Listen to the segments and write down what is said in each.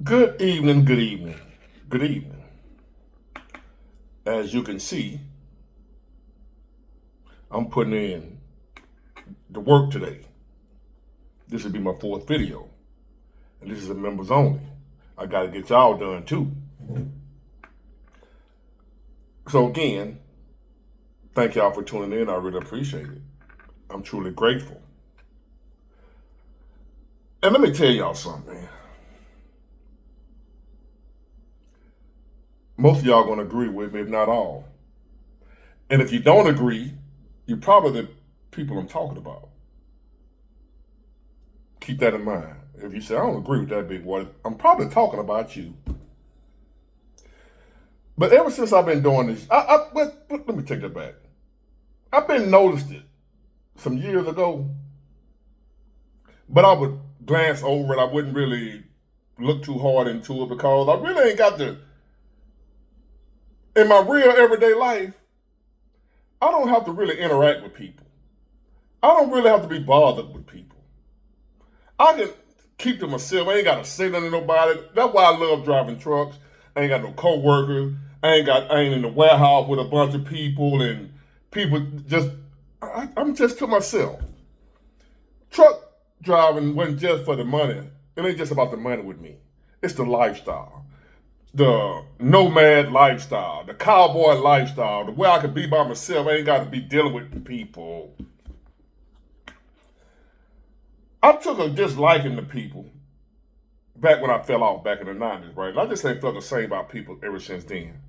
Good evening, good evening, good evening. As you can see, I'm putting in the work today. This will be my fourth video, and this is a members only. I got to get y'all done too. So again, thank y'all for tuning in. I really appreciate it. I'm truly grateful. And let me tell y'all something, man. Most of y'all gonna agree with me, if not all. And if you don't agree, you're probably the people I'm talking about. Keep that in mind. If you say, I don't agree with that big boy, I'm probably talking about you. But ever since I've been doing this, let me take that back. I've been noticed it some years ago, but I would glance over it. I wouldn't really look too hard into it because I really ain't got in my real everyday life, I don't have to really interact with people. I don't really have to be bothered with people. I can keep to myself. I ain't got to say nothing to nobody. That's why I love driving trucks. I ain't got no co-workers. I ain't in the warehouse with a bunch of people and people I'm just to myself. Truck driving wasn't just for the money. It ain't just about the money with me. It's the lifestyle. The nomad lifestyle, the cowboy lifestyle, the way I could be by myself. I ain't got to be dealing with people. I took a disliking to people back when I fell off back in the 90s, right? And I just ain't felt the same about people ever since then.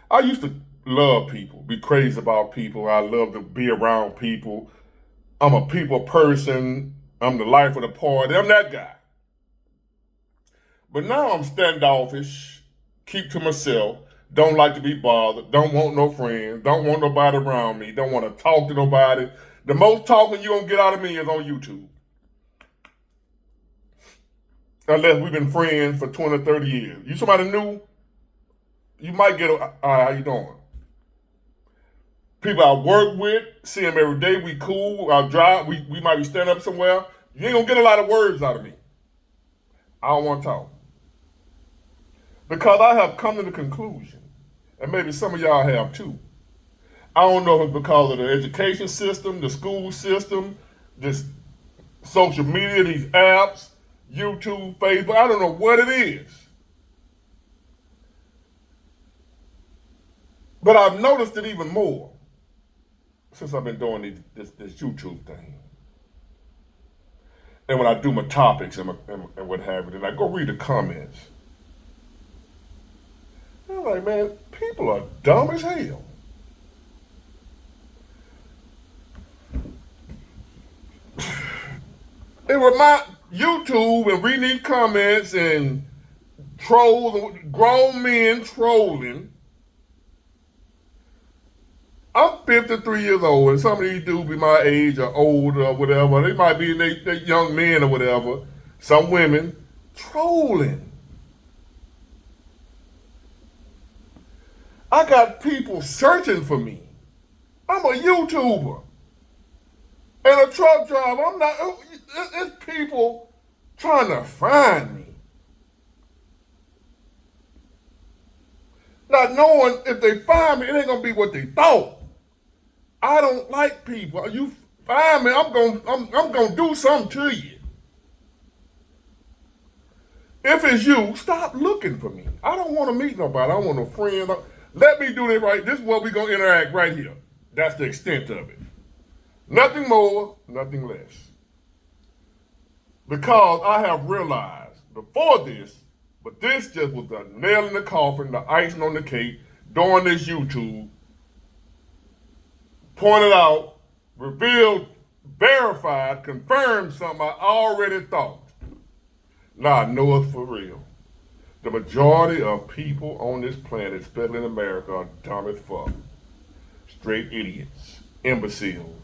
I used to love people, be crazy about people. I love to be around people. I'm a people person. I'm the life of the party. I'm that guy. But now I'm standoffish, keep to myself, don't like to be bothered, don't want no friends, don't want nobody around me, don't want to talk to nobody. The most talking you're going to get out of me is on YouTube. Unless we've been friends for 20, 30 years. You somebody new, you might get all right, how you doing? People I work with, see them every day, we cool, I drive, we might be standing up somewhere. You ain't going to get a lot of words out of me. I don't want to talk. Because I have come to the conclusion, and maybe some of y'all have too. I don't know if it's because of the education system, the school system, this social media, these apps, YouTube, Facebook, I don't know what it is. But I've noticed it even more since I've been doing this YouTube thing. And when I do my topics and what have you, and I go read the comments, I'm like, man, people are dumb as hell. It reminds YouTube and reading these comments and trolls, grown men trolling. I'm 53 years old, and some of these dudes be my age or older or whatever. They might be they young men or whatever. Some women trolling. I got people searching for me. I'm a YouTuber. And a truck driver. I'm not, it's people trying to find me. Not knowing if they find me, it ain't gonna be what they thought. I don't like people. You find me, I'm gonna do something to you. If it's you, stop looking for me. I don't want to meet nobody. I don't want no friends. Let me do this right. This is what we're gonna interact right here. That's the extent of it. Nothing more, nothing less. Because I have realized before this, but this just was the nail in the coffin, the icing on the cake, doing this YouTube, pointed out, revealed, verified, confirmed something I already thought. Now I know it's for real. The majority of people on this planet, especially in America, are dumb as fuck. Straight idiots, imbeciles.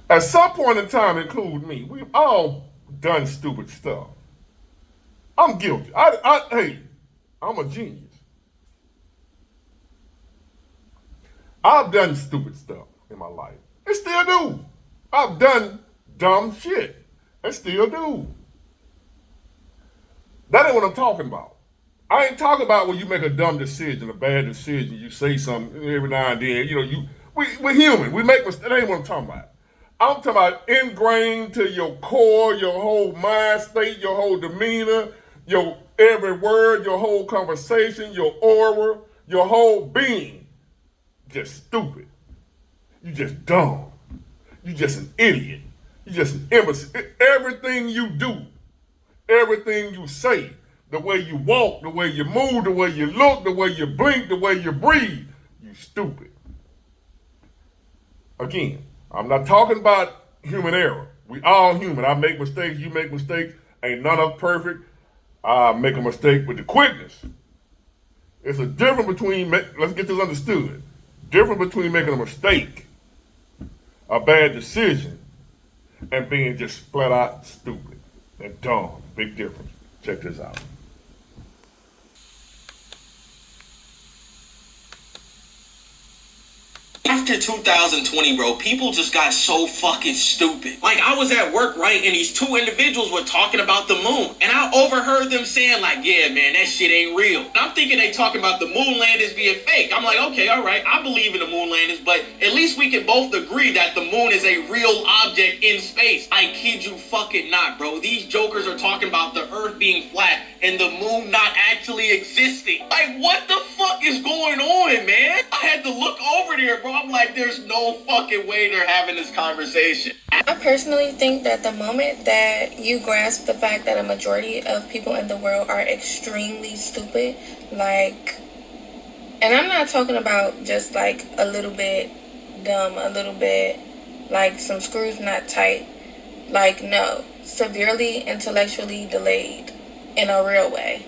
At some point in time, include me, we've all done stupid stuff. I'm guilty. Hey, I'm a genius. I've done stupid stuff in my life. I still do. I've done dumb shit. I still do. That ain't what I'm talking about. I ain't talking about when you make a dumb decision, a bad decision. You say something every now and then. We're human. We make mistakes. That ain't what I'm talking about. I'm talking about ingrained to your core, your whole mind state, your whole demeanor, your every word, your whole conversation, your aura, your whole being. Just stupid. You just dumb. You just an idiot. You just an imbecile. Everything you do, everything you say, the way you walk, the way you move, the way you look, the way you blink, the way you breathe, you stupid. Again, I'm not talking about human error. We all human. I make mistakes, you make mistakes. Ain't none of us perfect. I make a mistake with the quickness. It's a difference between, let's get this understood, difference between making a mistake, a bad decision, and being just flat out stupid and dumb. Big difference. Check this out. After 2020, bro, people just got so fucking stupid. Like, I was at work, right, and these two individuals were talking about the moon, and I overheard them saying, like, yeah, man, that shit ain't real. And I'm thinking they talking about the moon landings being fake. I'm like, okay, all right, I believe in the moon landings, but at least we can both agree that the moon is a real object in space. I kid you fucking not, bro. These jokers are talking about the earth being flat and the moon not actually existing. Like, what the fuck is going on, man? I had to look over there, bro. I'm like, there's no fucking way they're having this conversation. I personally think that the moment that you grasp the fact that a majority of people in the world are extremely stupid, like, and I'm not talking about just like a little bit dumb, a little bit like some screws not tight. Like, no, severely intellectually delayed in a real way.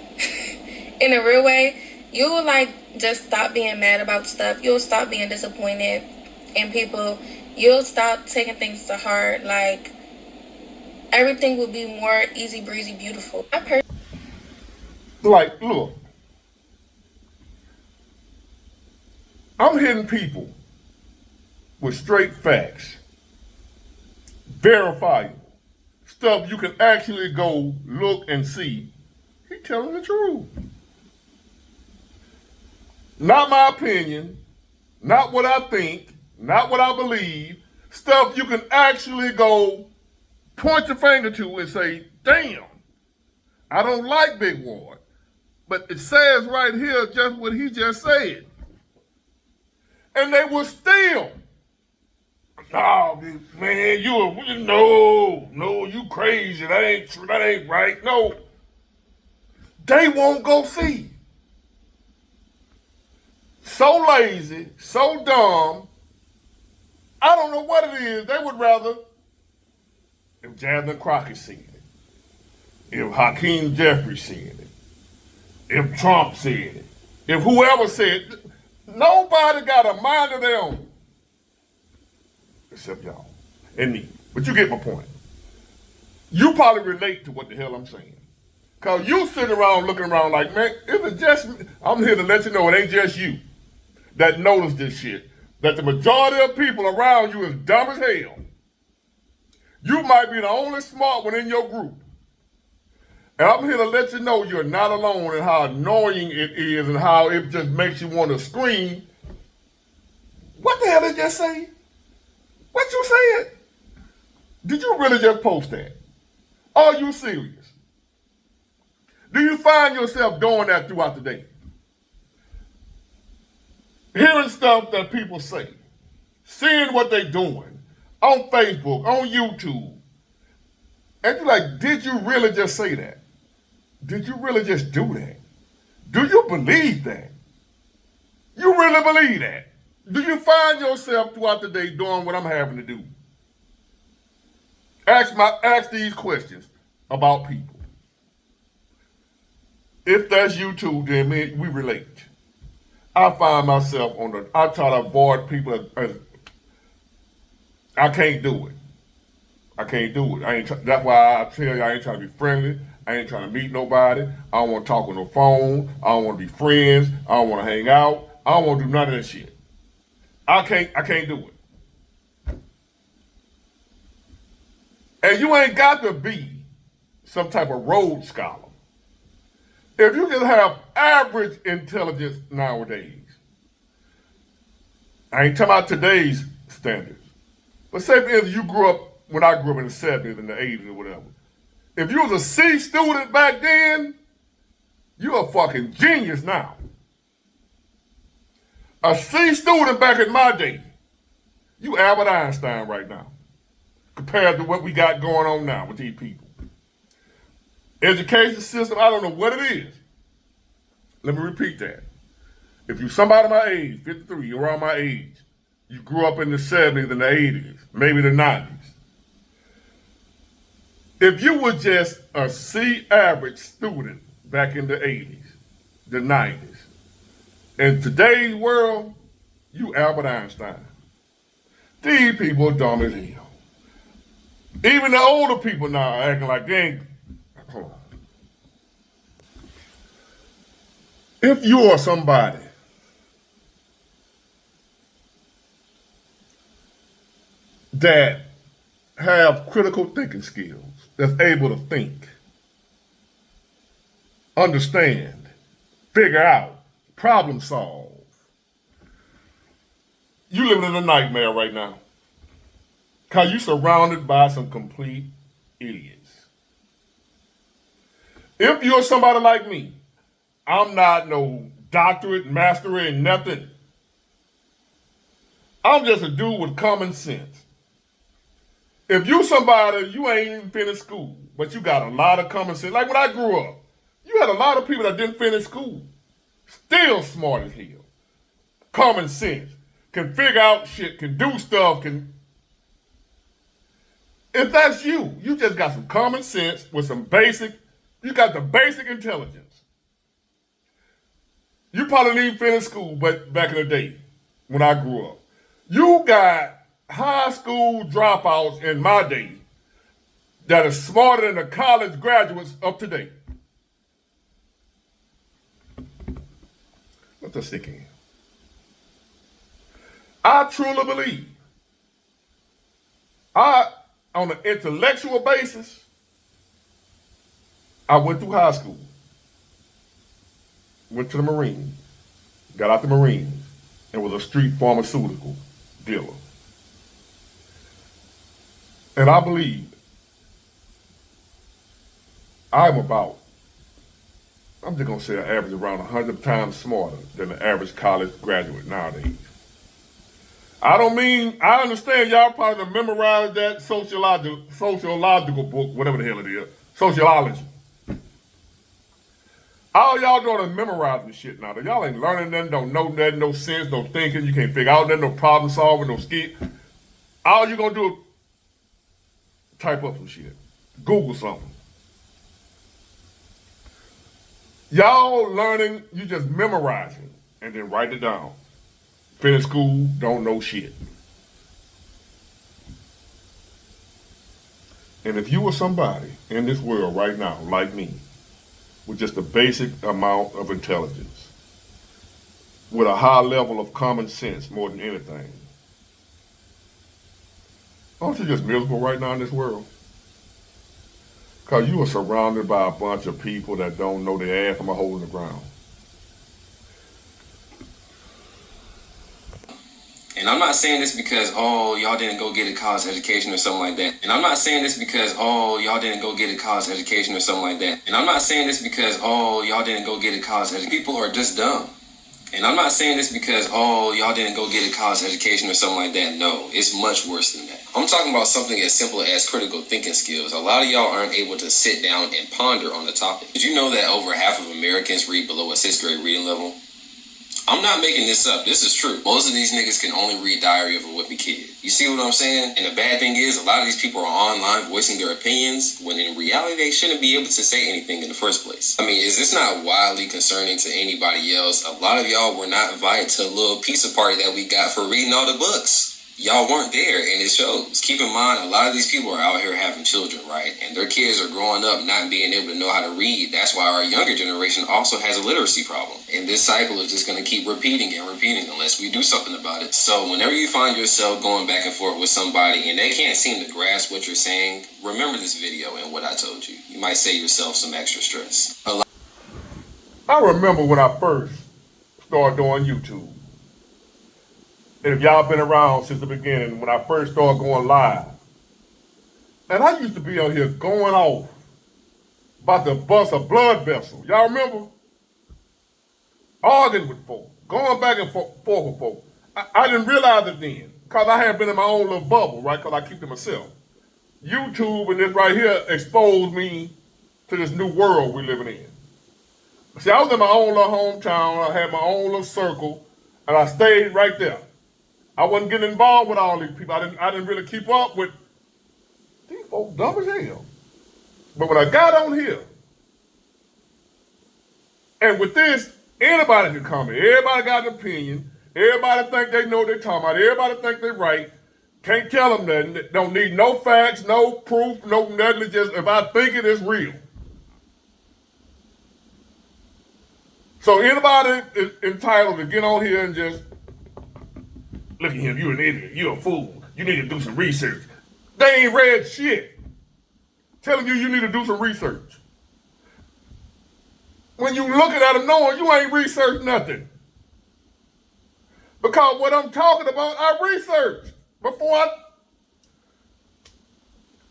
In a real way, you will like just stop being mad about stuff. You'll stop being disappointed in people. You'll stop taking things to heart. Like, everything will be more easy breezy, beautiful. Like, look, I'm hitting people with straight facts, verifiable stuff you can actually go look and see. He telling the truth. Not my opinion, not what I think, not what I believe. Stuff you can actually go point your finger to and say, damn, I don't like Big Ward. But it says right here just what he just said. And they were still, no, man, you crazy. That ain't true. That ain't right. No, they won't go see. So lazy, so dumb. I don't know what it is. They would rather if Jasmine Crockett said it, if Hakeem Jeffries said it, if Trump said it, if whoever said it. Nobody got a mind of their own. Except y'all and me. But you get my point. You probably relate to what the hell I'm saying. Because you sitting around looking around like, man, is it just me? I'm here to let you know it ain't just you that noticed this shit. That the majority of people around you is dumb as hell. You might be the only smart one in your group. And I'm here to let you know you're not alone and how annoying it is and how it just makes you want to scream. What the hell did you just say? What you said? Did you really just post that? Are you serious? Do you find yourself doing that throughout the day? Hearing stuff that people say, seeing what they're doing on Facebook, on YouTube, and you're like, did you really just say that? Did you really just do that? Do you believe that? You really believe that? Do you find yourself throughout the day doing what I'm having to do? Ask these questions about people. If that's you too, then we relate. I find myself I try to avoid people I can't do it. I can't do it. That's why I tell you I ain't trying to be friendly. I ain't trying to meet nobody. I don't want to talk on the phone. I don't want to be friends. I don't want to hang out. I don't want to do none of that shit. I can't do it. And you ain't got to be some type of Rhodes Scholar If you just have average intelligence nowadays, I ain't talking about today's standards. But say if you grew up when I grew up in the 70s and the 80s or whatever. If you was a C student back then, you're a fucking genius now. A C student back in my day, you Albert Einstein right now, compared to what we got going on now with these people. Education system, I don't know what it is. Let me repeat that. If you somebody my age, 53, you're around my age, you grew up in the 70s and the 80s, maybe the 90s. If you were just a C average student back in the 80s, the 90s, in today's world, you Albert Einstein. These people are dumb as hell. Even the older people now are acting like they ain't. Hold on. If you are somebody that have critical thinking skills, that's able to think, understand, figure out, problem solve, you living in a nightmare right now. Because you're surrounded by some complete idiots. If you're somebody like me, I'm not no doctorate, master in nothing. I'm just a dude with common sense. If you somebody, you ain't even finished school, but you got a lot of common sense. Like when I grew up, you had a lot of people that didn't finish school. Still smart as hell. Common sense. Can figure out shit, can do stuff, can... If that's you, you just got some common sense with some basic, you got the basic intelligence. You probably didn't even finish school, but back in the day, when I grew up. You got high school dropouts in my day that are smarter than the college graduates of today. Let that sink in. I truly believe, on an intellectual basis, I went through high school, went to the Marines, got out the Marines, and was a street pharmaceutical dealer. And I believe I'm just going to say an average around 100 times smarter than the average college graduate nowadays. I understand y'all probably done memorized that sociological book, whatever the hell it is, sociology. All y'all doing is memorizing shit now. Y'all ain't learning nothing, don't know nothing, no sense, no thinking, you can't figure out nothing, no problem solving, no skill. All you gonna do is type up some shit. Google something. Y'all learning, you just memorizing and then write it down. Finish school, don't know shit. And if you were somebody in this world right now, like me, with just a basic amount of intelligence, with a high level of common sense more than anything, aren't you just miserable right now in this world? Because you are surrounded by a bunch of people that don't know their ass from a hole in the ground. And I'm not saying this because, y'all didn't go get a college education or something like that. And I'm not saying this because, y'all didn't go get a college education or something like that. And I'm not saying this because, y'all didn't go get a college education. People are just dumb. And I'm not saying this because, y'all didn't go get a college education or something like that. No, it's much worse than that. I'm talking about something as simple as critical thinking skills. A lot of y'all aren't able to sit down and ponder on the topic. Did you know that over half of Americans read below a 6th grade reading level? I'm not making this up. This is true. Most of these niggas can only read Diary of a Wimpy Kid. You see what I'm saying? And the bad thing is, a lot of these people are online voicing their opinions when in reality they shouldn't be able to say anything in the first place. I mean, is this not wildly concerning to anybody else? A lot of y'all were not invited to a little pizza party that we got for reading all the books. Y'all weren't there, and it shows. Keep in mind, a lot of these people are out here having children, right? And their kids are growing up not being able to know how to read. That's why our younger generation also has a literacy problem. And this cycle is just going to keep repeating and repeating unless we do something about it. So whenever you find yourself going back and forth with somebody and they can't seem to grasp what you're saying, remember this video and what I told you. You might save yourself some extra stress. I remember when I first started doing YouTube. And if y'all been around since the beginning, when I first started going live, and I used to be out here going off about to bust a blood vessel. Y'all remember? Arguing with folk, going back and forth with folk. I didn't realize it then, because I had been in my own little bubble, right? Because I keep to myself. YouTube and this right here exposed me to this new world we're living in. See, I was in my own little hometown. I had my own little circle, and I stayed right there. I wasn't getting involved with all these people. I didn't really keep up with these folks. Dumb as hell. But when I got on here, and with this, anybody can comment. Everybody got an opinion. Everybody think they know what they're talking about. Everybody think they're right. Can't tell them nothing. Don't need no facts, no proof, no nothing. Just if I think it is real. So anybody is entitled to get on here and just look at him. You an idiot. You a fool. You need to do some research. They ain't read shit. Telling you need to do some research. When you looking at them knowing you ain't researched nothing. Because what I'm talking about, I researched.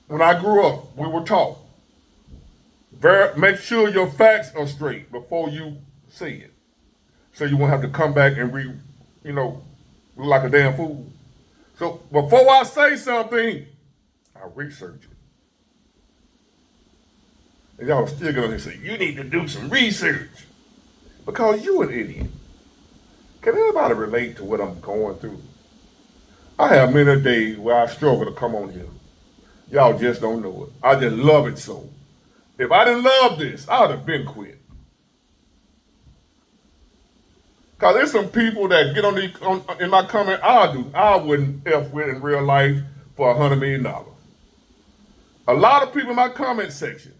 When I grew up, we were taught, make sure your facts are straight before you say it. So you won't have to come back and look like a damn fool. So before I say something, I research it. And y'all still gonna say, you need to do some research. Because you an idiot. Can anybody relate to what I'm going through? I have many days where I struggle to come on here. Y'all just don't know it. I just love it so. If I didn't love this, I would have been quit. Because there's some people that get in my comment, I wouldn't F with in real life for $100 million. A lot of people in my comment section,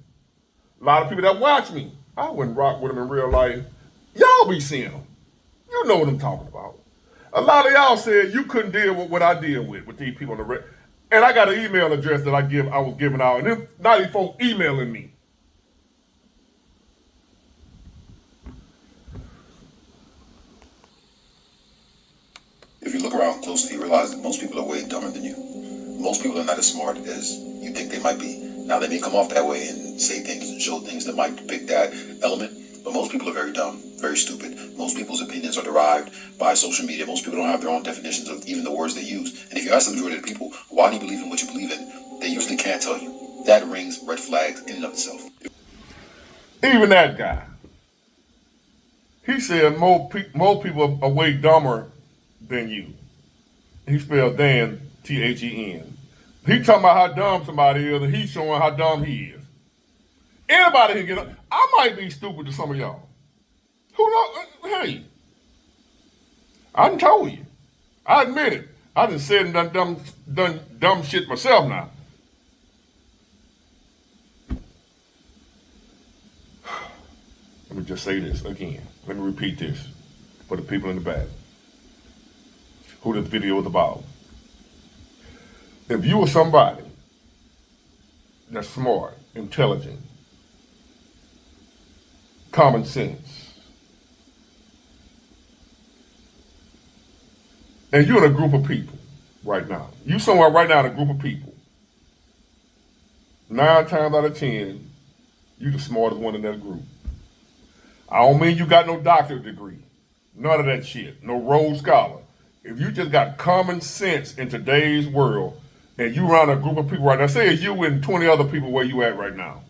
a lot of people that watch me, I wouldn't rock with them in real life. Y'all be seeing them. You know what I'm talking about. A lot of y'all said you couldn't deal with what I deal with these people on the red. And I got an email address that I was giving out, and then now these folks emailing me. If you look around closely, you realize that most people are way dumber than you. Most people are not as smart as you think they might be. Now, they may come off that way and say things and show things that might depict that element, but most people are very dumb, very stupid. Most people's opinions are derived by social media. Most people don't have their own definitions of even the words they use. And if you ask the majority of the people, why do you believe in what you believe in? They usually can't tell you. That rings red flags in and of itself. Even that guy. He said more people are way dumber than you. He spelled Dan, T-H-E-N. He talking about how dumb somebody is, and he's showing how dumb he is. Anybody can get up. I might be stupid to some of y'all. Who knows? Hey, I done told you. I admit it. I done said and done dumb shit myself now. Let me just say this again. Let me repeat this for the people in the back. Who this video is about. If you are somebody that's smart, intelligent, common sense, and you're in a group of people right now, you somewhere right now in a group of people, 9 times out of 10, you the smartest one in that group. I don't mean you got no doctorate degree. None of that shit. No Rhodes Scholar. If you just got common sense in today's world, and you around a group of people right now, say it's you and 20 other people where you at right now,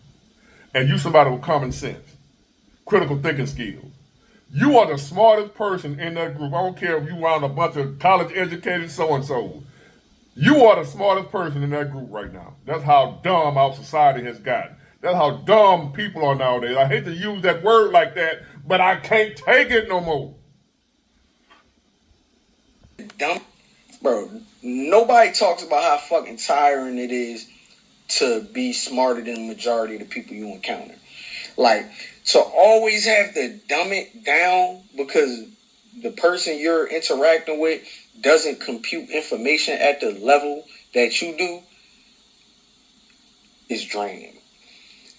and you somebody with common sense, critical thinking skills, you are the smartest person in that group. I don't care if you around a bunch of college educated so-and-so. You are the smartest person in that group right now. That's how dumb our society has gotten. That's how dumb people are nowadays. I hate to use that word like that, but I can't take it no more. Dumb, bro. Nobody talks about how fucking tiring it is to be smarter than the majority of the people you encounter. Like, to always have to dumb it down because the person you're interacting with doesn't compute information at the level that you do is draining.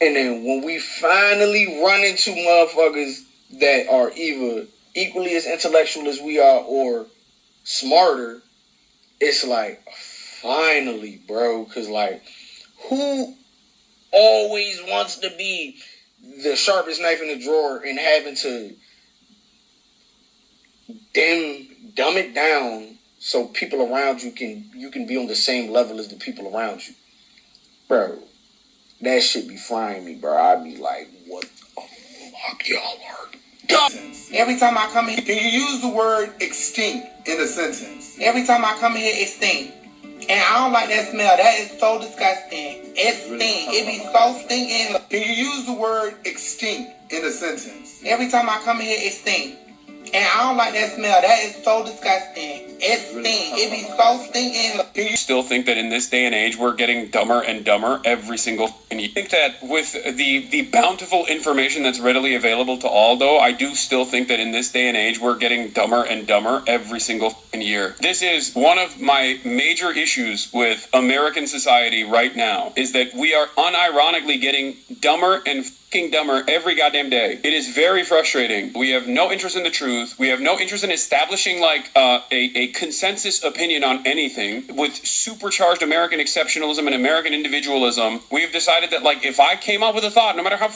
And then when we finally run into motherfuckers that are either equally as intellectual as we are or smarter, it's like, finally, bro. Because, like, who always wants to be the sharpest knife in the drawer and having to dumb it down so people around you can be on the same level as the people around you? Bro, that shit be frying me, bro. I'd be like, what the fuck y'all are dumb? Every time I come in, can you use the word extinct in a sentence? Every time I come in here, extinct. And I don't like that smell. That is so disgusting. It stink. It be so stinking. Can you use the word extinct in a sentence? Every time I come in here, it stink. And I don't like that smell. That is so disgusting. It stink. It be so stinking. Do you still think that in this day and age we're getting dumber and dumber every single and you think that with the bountiful information that's readily available to all, though, I do still think that in this day and age we're getting dumber and dumber every single year. This is one of my major issues with American society right now, is that we are unironically getting dumber and dumber every goddamn day. It is very frustrating. We have no interest in the truth. We have no interest in establishing like a consensus opinion on anything. With supercharged American exceptionalism and American individualism, we have decided that like if I came up with a thought, no matter how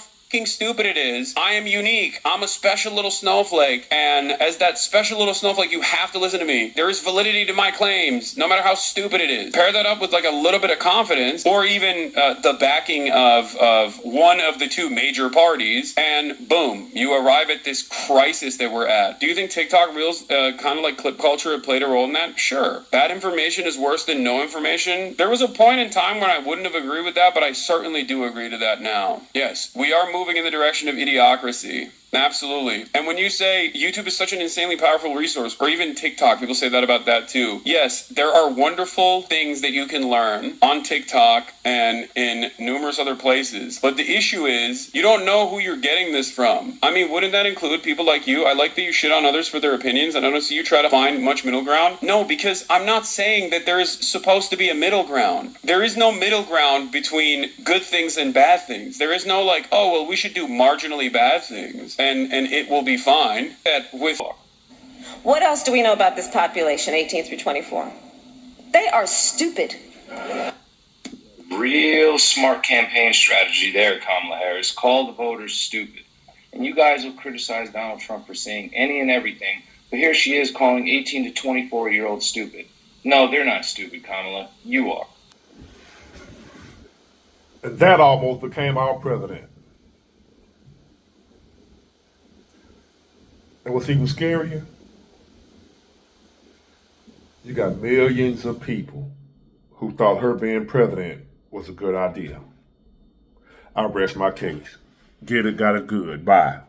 stupid it is, I am unique. I'm a special little snowflake, and as that special little snowflake, you have to listen to me. There is validity to my claims, no matter how stupid it is. Pair that up with like a little bit of confidence, or even the backing of one of the two major parties, and boom, you arrive at this crisis that we're at. Do you think TikTok Reels, kind of like clip culture, have played a role in that? Sure. Bad information is worse than no information. There was a point in time when I wouldn't have agreed with that, but I certainly do agree to that now. Yes, we are moving in the direction of idiocracy. Absolutely. And when you say YouTube is such an insanely powerful resource, or even TikTok, people say that about that too. Yes, there are wonderful things that you can learn on TikTok and in numerous other places. But the issue is, you don't know who you're getting this from. I mean, wouldn't that include people like you? I like that you shit on others for their opinions. I don't see you try to find much middle ground. No, because I'm not saying that there is supposed to be a middle ground. There is no middle ground between good things and bad things. There is no like, oh, well, we should do marginally bad things. And it will be fine. What else do we know about this population, 18 through 24? They are stupid. Real smart campaign strategy there, Kamala Harris. Call the voters stupid. And you guys will criticize Donald Trump for saying any and everything, but here she is calling 18 to 24-year-olds stupid. No, they're not stupid, Kamala. You are. And that almost became our president. And what's even scarier? You got millions of people who thought her being president was a good idea. I rest my case. Get it, got it good. Bye.